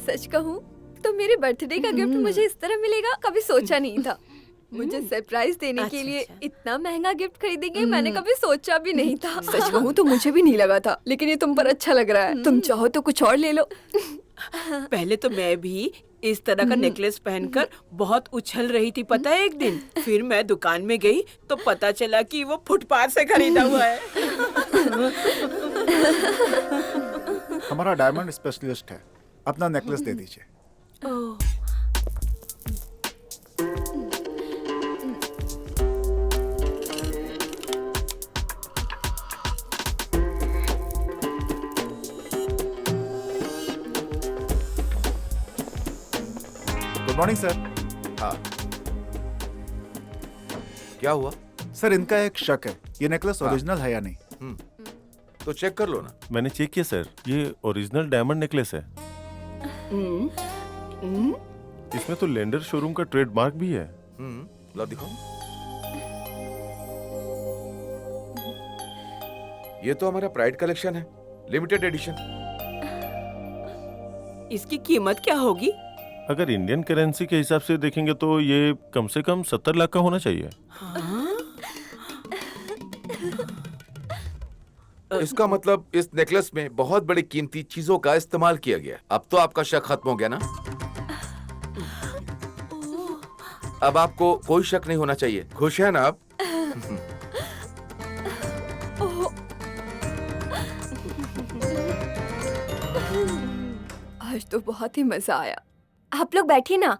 सच कहूँ तो मेरे बर्थडे का गिफ्ट मुझे इस तरह मिलेगा कभी सोचा नहीं था। मुझे सरप्राइज देने के लिए इतना महंगा गिफ्ट खरीदेंगे मैंने कभी सोचा भी नहीं था। सच कहूँ तो मुझे भी नहीं लगा था, लेकिन ये तुम पर अच्छा लग रहा है। तुम चाहो तो कुछ और ले लो। पहले तो मैं भी इस तरह का नेकलेस पहनकर बहुत उछल रही थी, पता है एक दिन। फिर मैं दुकान में गई तो पता चला कि वो फुटपाथ से खरीदा हुआ है। हमारा डायमंड स्पेशलिस्ट है, अपना नेकलेस दे दीजिए। Good morning sir. हाँ, क्या हुआ? सर इनका एक शक है, ये नेकलेस ओरिजिनल है या नहीं। तो चेक कर लो ना। मैंने चेक किया सर, ये ओरिजिनल डायमंड नेकलेस है। इसमें तो लेंडर शोरूम का ट्रेडमार्क भी है। ला दिखाओ। ये तो हमारा प्राइड कलेक्शन है, लिमिटेड एडिशन। इसकी कीमत क्या होगी? अगर इंडियन करेंसी के हिसाब से देखेंगे तो ये कम से कम 70 लाख का होना चाहिए। इसका मतलब इस नेकलेस में बहुत बड़ी कीमती चीजों का इस्तेमाल किया गया। अब तो आपका शक खत्म हो गया ना? अब आपको कोई शक नहीं होना चाहिए। खुश है ना आप? आज तो बहुत ही मजा आया। आप लोग बैठिए ना,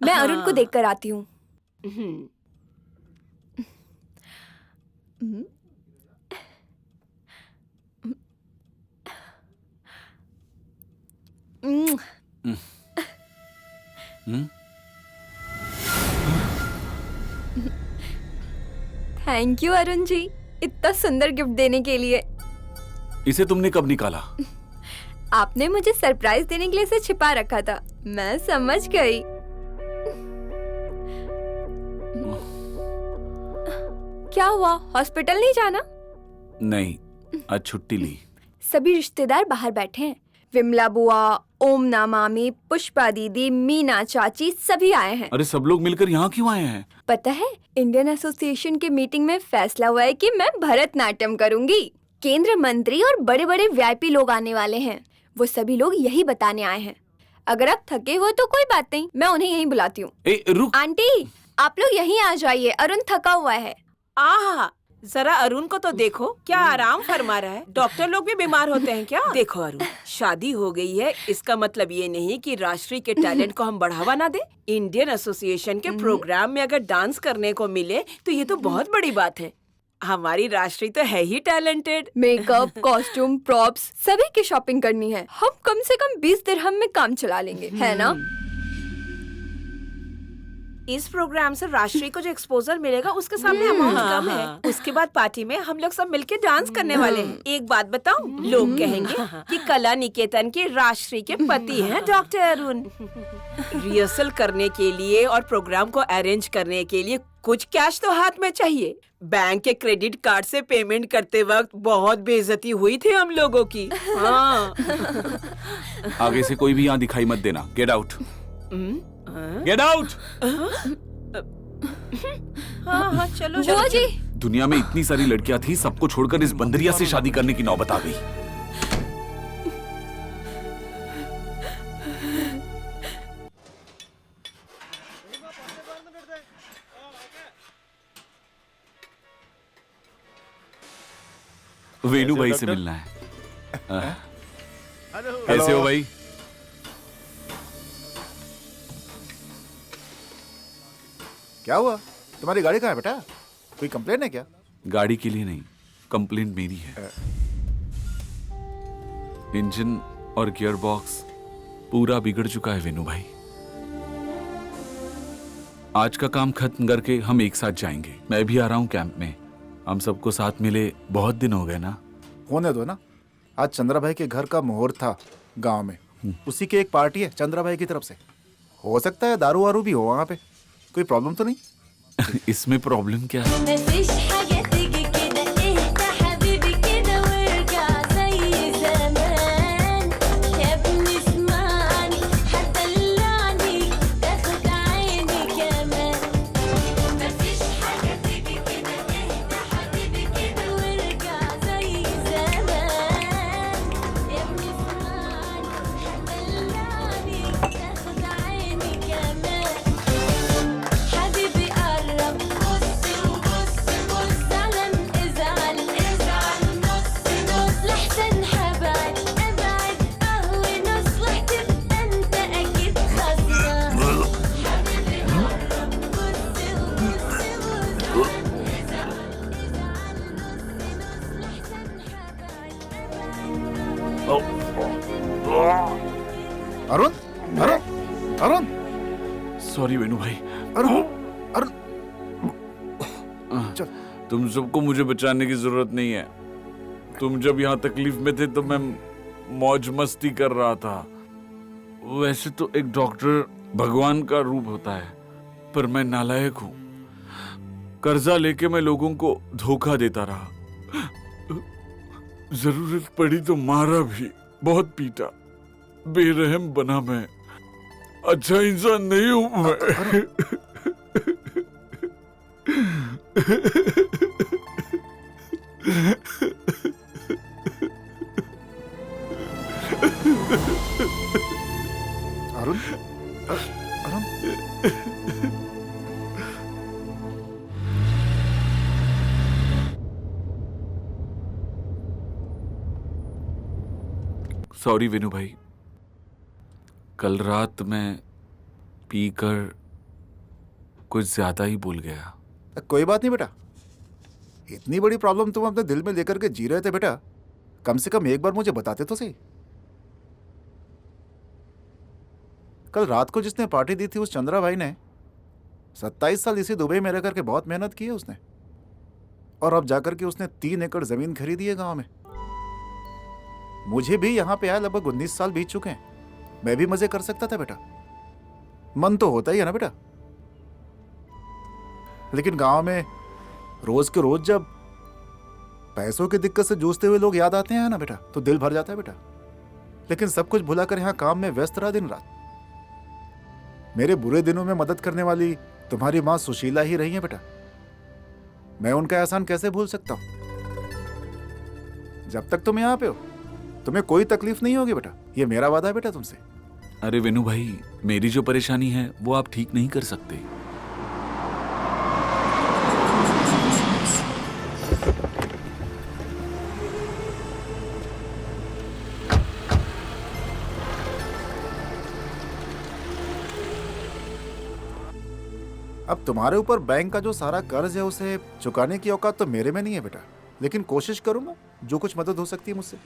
मैं अरुण को देखकर आती हूँ। थैंक यू अरुण जी, इतना सुंदर गिफ्ट देने के लिए। इसे तुमने कब निकाला? आपने मुझे सरप्राइज देने के लिए इसे छिपा रखा था, मैं समझ गई। क्या हुआ, हॉस्पिटल नहीं जाना? नहीं, आज छुट्टी ली। सभी रिश्तेदार बाहर बैठे हैं। विमला बुआ, ओमना मामी, पुष्पा दीदी, मीना चाची सभी आए हैं। अरे सब लोग मिलकर यहाँ क्यों आए हैं? पता है, इंडियन एसोसिएशन के मीटिंग में फैसला हुआ है कि मैं भरतनाट्यम करूंगी। केंद्र मंत्री और बड़े बड़े वीआईपी लोग आने वाले हैं। वो सभी लोग यही बताने आए हैं। अगर आप थके हो तो कोई बात नहीं, मैं उन्हें यहीं बुलाती हूँ। रुक। आंटी, आप लोग यहीं आ जाइए, अरुण थका हुआ है। आहा, जरा अरुण को तो देखो, क्या आराम फरमा रहा है। डॉक्टर लोग भी बीमार होते हैं क्या? देखो अरुण, शादी हो गई है, इसका मतलब ये नहीं कि राष्ट्रीय के टैलेंट को हम बढ़ावा ना दे। इंडियन एसोसिएशन के प्रोग्राम में अगर डांस करने को मिले तो ये तो बहुत बड़ी बात है। हमारी राष्ट्रीय तो है ही टैलेंटेड। मेकअप, कॉस्ट्यूम, प्रॉप्स सभी की शॉपिंग करनी है। हम कम से कम 20 दिरहम में काम चला लेंगे, है ना? इस प्रोग्राम से राष्ट्रीय को जो एक्सपोजर मिलेगा उसके सामने अमाउंट कम है। उसके बाद पार्टी में हम लोग सब मिलके डांस करने वाले हैं। एक बात बताऊं, लोग कहेंगे कि कला निकेतन के राष्ट्रीय के पति हैं डॉक्टर अरुण। रिहर्सल करने के लिए और प्रोग्राम को अरेंज करने के लिए कुछ कैश तो हाथ में चाहिए। बैंक के क्रेडिट कार्ड से पेमेंट करते वक्त बहुत बेइज्जती हुई थी हम लोगों की। हाँ। आगे से कोई भी यहाँ दिखाई मत देना। Get out. Get out. हाँ, चलो बुआ जी। दुनिया में इतनी सारी लड़कियां थी, सबको छोड़कर इस बंदरिया से शादी करने की नौबत आ गई। वेणु भाई से मिलना है। कैसे हो भाई? क्या हुआ, तुम्हारी गाड़ी कहाँ है बेटा? कोई कंप्लेन है क्या? गाड़ी के लिए नहीं, कंप्लेंट मेरी है। इंजन और गियर बॉक्स पूरा बिगड़ चुका है वेणु भाई। आज का काम खत्म करके हम एक साथ जाएंगे। मैं भी आ रहा हूँ कैंप में। हम सबको साथ मिले बहुत दिन हो गए ना। होने दो ना, आज चंद्रा भाई के घर का मुहूर्त था गांव में। उसी की एक पार्टी है चंद्रा भाई की तरफ से। हो सकता है दारू वारू भी हो वहाँ पे, कोई प्रॉब्लम तो नहीं? इसमें प्रॉब्लम क्या है? अरुण, अरुण, अरुण, सॉरी वेणु भाई। अरुण, अरुण, तुम सबको मुझे बचाने की जरूरत नहीं है। तुम जब यहाँ तकलीफ में थे तो मैं मौज मस्ती कर रहा था। वैसे तो एक डॉक्टर भगवान का रूप होता है, पर मैं नालायक हूँ। कर्जा लेके मैं लोगों को धोखा देता रहा। जरूरत पड़ी तो मारा भी, बहुत पीटा, बेरहम बना मैं। अच्छा इंसान नहीं हूं मैं। अरुण, अरुण, सॉरी विनू भाई, कल रात मैं पीकर कुछ ज्यादा ही भूल गया। कोई बात नहीं बेटा। इतनी बड़ी प्रॉब्लम तुम अपने दिल में लेकर के जी रहे थे बेटा, कम से कम एक बार मुझे बताते तो सही। कल रात को जिसने पार्टी दी थी उस चंद्रा भाई ने 27 साल इसी दुबई में रह करके बहुत मेहनत की है उसने, और अब जाकर के उसने 3 एकड़ जमीन खरीदी है गांव में। मुझे भी यहां पे आया लगभग 19 साल बीत चुके हैं। मैं भी मजे कर सकता था बेटा, मन तो होता ही है ना बेटा। लेकिन गांव में रोज के रोज जब पैसों की दिक्कत से जूझते हुए लोग याद आते हैं ना बेटा, तो दिल भर जाता है बेटा। लेकिन सब कुछ भुलाकर यहां काम में व्यस्त रहा दिन रात। मेरे बुरे दिनों में मदद करने वाली तुम्हारी मां सुशीला ही रही है बेटा। मैं उनका एहसान कैसे भूल सकता हूं। जब तक तुम यहां पे हो तुम्हें कोई तकलीफ नहीं होगी बेटा, ये मेरा वादा है बेटा तुमसे। अरे विनू भाई, मेरी जो परेशानी है वो आप ठीक नहीं कर सकते। अब तुम्हारे ऊपर बैंक का जो सारा कर्ज है उसे चुकाने की औकात तो मेरे में नहीं है बेटा, लेकिन कोशिश करूंगा जो कुछ मदद हो सकती है मुझसे।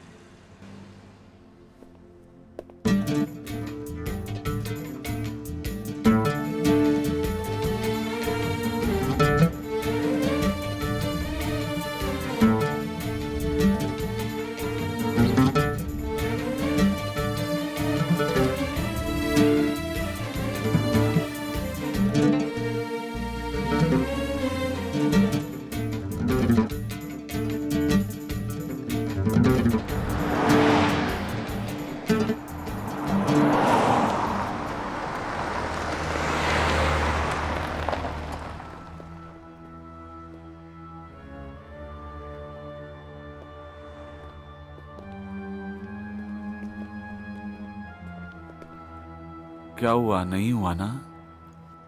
क्या हुआ, नहीं हुआ ना?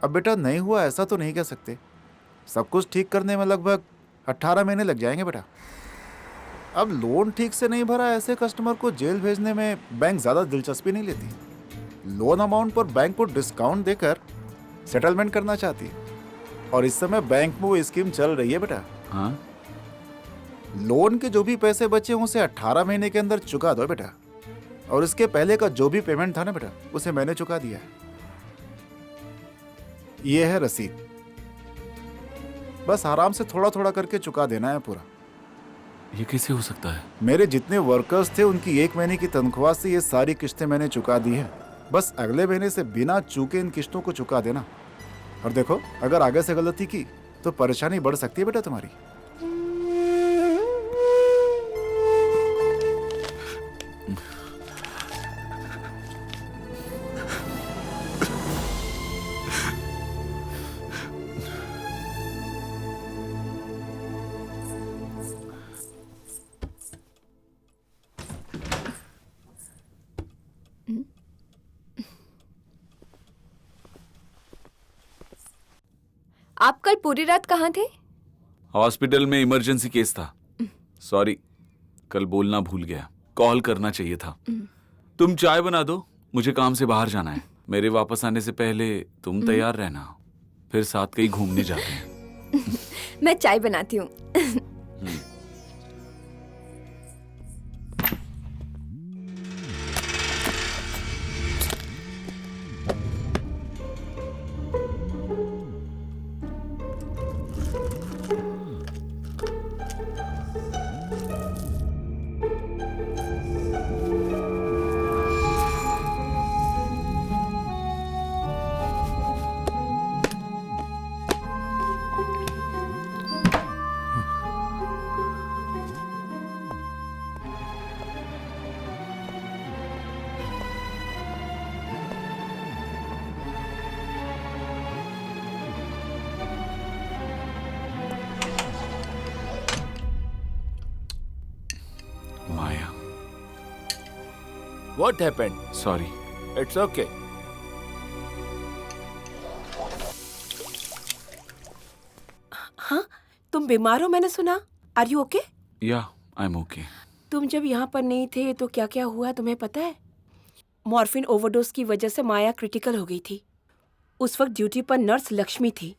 अब बेटा नहीं हुआ ऐसा तो नहीं कह सकते। सब कुछ ठीक करने में लगभग 18 महीने लग जाएंगे बेटा। अब लोन ठीक से नहीं भरा ऐसे कस्टमर को जेल भेजने में बैंक ज़्यादा दिलचस्पी नहीं लेती। लोन अमाउंट पर बैंक को डिस्काउंट देकर सेटलमेंट करना चाहती है, और इस समय बैंक में वो स्कीम चल रही है बेटा। हाँ? लोन के जो भी पैसे बचे हैं उसे 18 महीने के अंदर चुका दो बेटा, और इसके पहले का जो भी पेमेंट था ना बेटा उसे मैंने चुका दिया है। ये है रसीद, बस आराम से थोड़ा थोड़ा करके चुका देना है पूरा। ये कैसे हो सकता है? मेरे जितने वर्कर्स थे उनकी 1 महीने की तनख्वाह से ये सारी किस्तें मैंने चुका दी है। बस अगले महीने से बिना चूके इन किस्तों को चुका देना। और देखो, अगर आगे से गलती की तो परेशानी बढ़ सकती है बेटा तुम्हारी। आप कल पूरी रात कहाँ थे? हॉस्पिटल में इमरजेंसी केस था। सॉरी, कल बोलना भूल गया, कॉल करना चाहिए था। तुम चाय बना दो, मुझे काम से बाहर जाना है। मेरे वापस आने से पहले तुम तैयार रहना, फिर साथ कहीं घूमने जाते हैं। मैं चाय बनाती हूँ। Maya, What happened? Sorry. It's okay. हाँ, तुम बीमार हो मैंने सुना। Are you okay? या आई एम ओके। तुम जब यहाँ पर नहीं थे तो क्या क्या हुआ तुम्हें पता है? मॉर्फिन ओवरडोज की वजह से माया क्रिटिकल हो गई थी। उस वक्त ड्यूटी पर नर्स लक्ष्मी थी।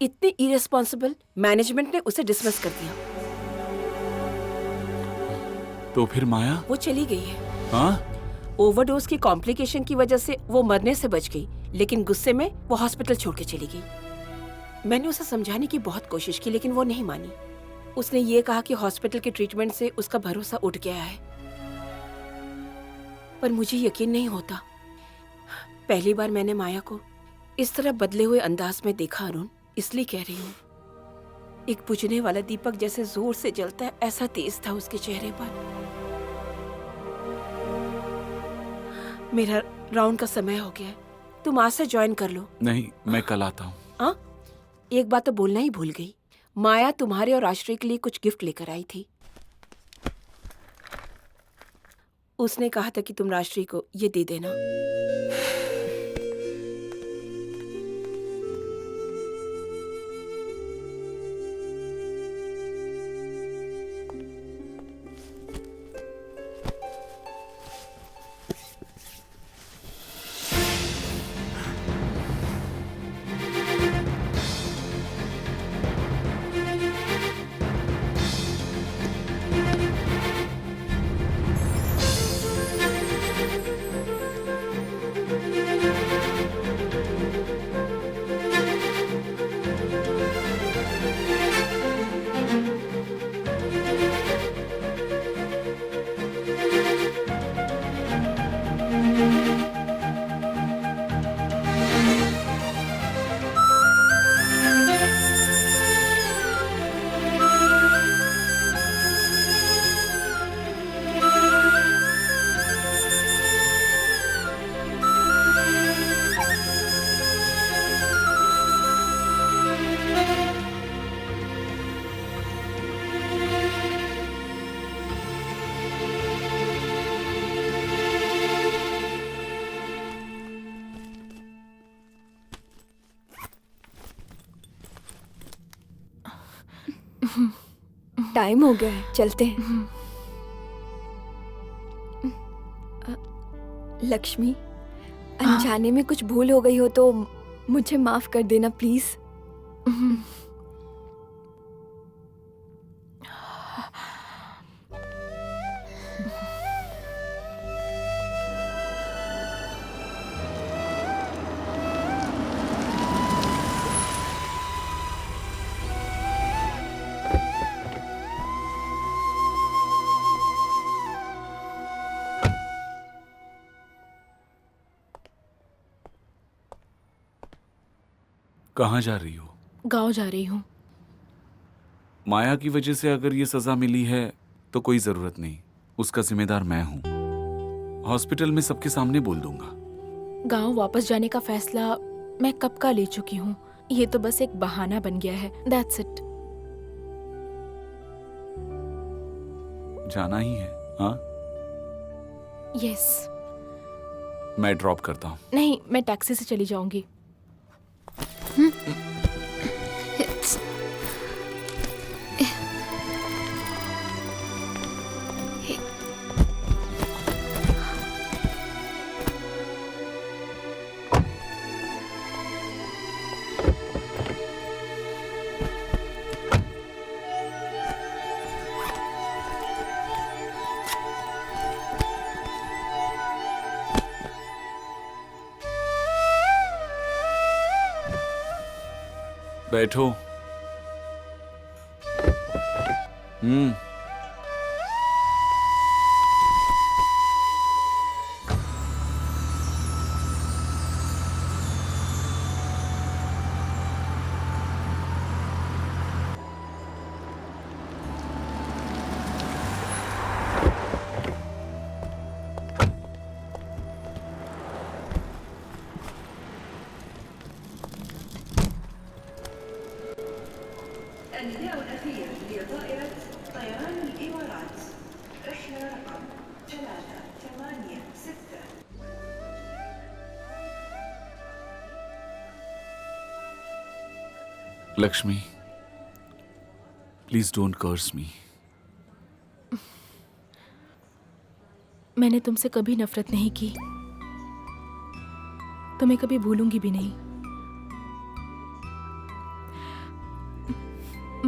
इतनी इरेस्पॉन्सिबल, मैनेजमेंट ने उसे डिसमिस कर दिया। तो फिर माया? वो चली गई है। हाँ? ओवरडोज की कॉम्प्लिकेशन की वजह से वो मरने से बच गई, लेकिन गुस्से में वो हॉस्पिटल छोड़ के चली गई। मैंने उसे समझाने की बहुत कोशिश की, लेकिन वो नहीं मानी। उसने ये कहा कि हॉस्पिटल के ट्रीटमेंट से उसका भरोसा उठ गया है। पर मुझे यकीन नहीं होता। पहली बार मैंने माया को इस तरह बदले हुए अंदाज में देखा अरुण, इसलिए कह रही हूँ। एक बुझने वाला दीपक जैसे जोर से जलता है, ऐसा तेज था उसके चेहरे पर। मेरा राउंड का समय हो गया है, तुम आज से ज्वाइन कर लो। नहीं, मैं कल आता हूँ। हाँ, एक बात तो बोलना ही भूल गई। माया तुम्हारे और आश्रय के लिए कुछ गिफ्ट लेकर आई थी। उसने कहा था कि तुम राष्ट्री को ये दे देना। टाइम हो गया है, चलते हैं। लक्ष्मी, अनजाने में कुछ भूल हो गई हो तो मुझे माफ कर देना प्लीज। कहाँ जा रही हो? गांव जा रही हूँ। माया की वजह से अगर ये सजा मिली है तो कोई जरूरत नहीं, उसका जिम्मेदार मैं हूँ। हॉस्पिटल में सबके सामने बोल दूंगा। गांव वापस जाने का फैसला मैं कब का ले चुकी हूँ। ये तो बस एक बहाना बन गया है। That's it. जाना ही है? हाँ, यस। मैं ड्रॉप करता हूँ। नहीं, मैं टैक्सी से चली जाऊंगी। बैठो। लक्ष्मी, प्लीज डोंट कर्स मी। मैंने तुमसे कभी नफरत नहीं की, तुम्हें कभी भूलूंगी भी नहीं।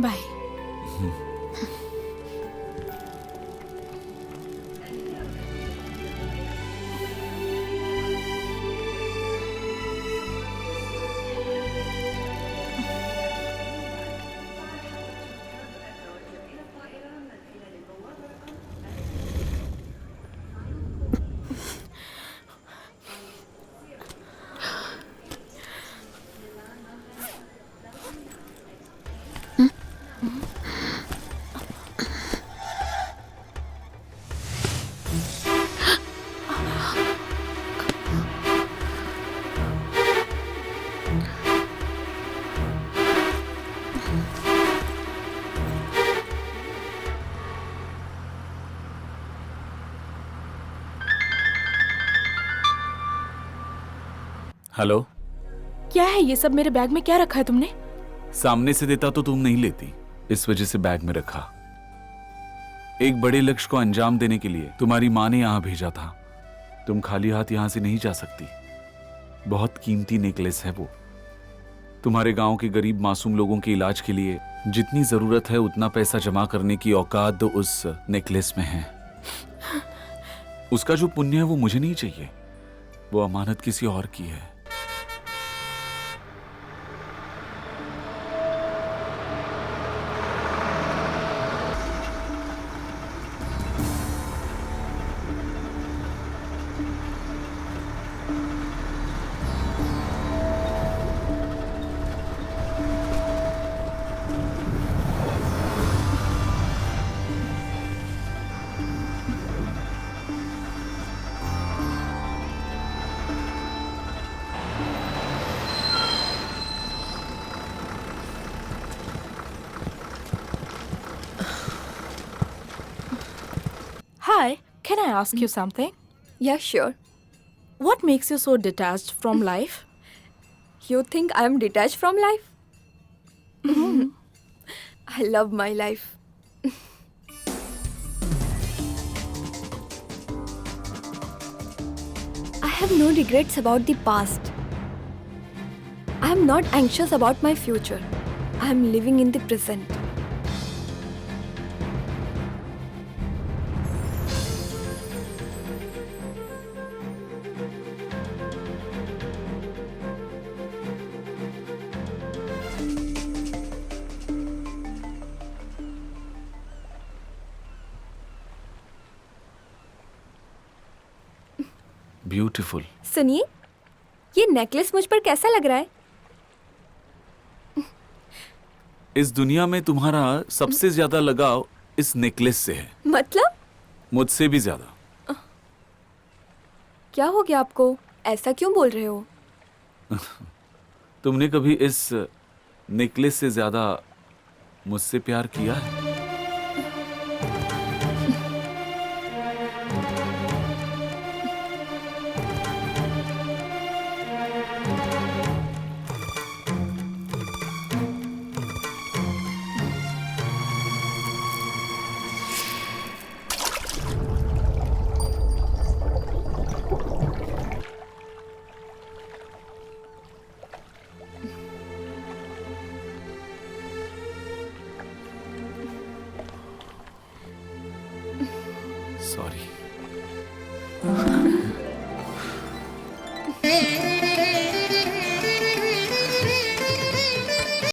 बाय। हेलो। क्या है ये सब? मेरे बैग में क्या रखा है तुमने? सामने से देता तो तुम नहीं लेती, इस वजह से बैग में रखा। एक बड़े लक्ष्य को अंजाम देने के लिए तुम्हारी माँ ने यहां भेजा था। तुम खाली हाथ यहां से नहीं जा सकती। बहुत कीमती नेकलेस है वो। तुम्हारे गांव के गरीब मासूम लोगों के इलाज के लिए जितनी जरूरत है उतना पैसा जमा करने की औकात उस नेकलेस में है। उसका जो पुण्य है वो मुझे नहीं चाहिए, वो अमानत किसी और की है। Hi, can I ask you something? Yeah, sure. What makes you so detached from life? You think I am detached from life? I love my life. I have no regrets about the past. I am not anxious about my future. I am living in the present. Beautiful. सुनिए, ये necklace मुझ पर कैसा लग रहा है? इस दुनिया में तुम्हारा सबसे ज्यादा लगाव इस नेकलेस से है। मतलब? मुझसे भी ज्यादा। क्या हो गया आपको? ऐसा क्यों बोल रहे हो? तुमने कभी इस नेकलेस से ज्यादा मुझसे प्यार किया है? सॉरी।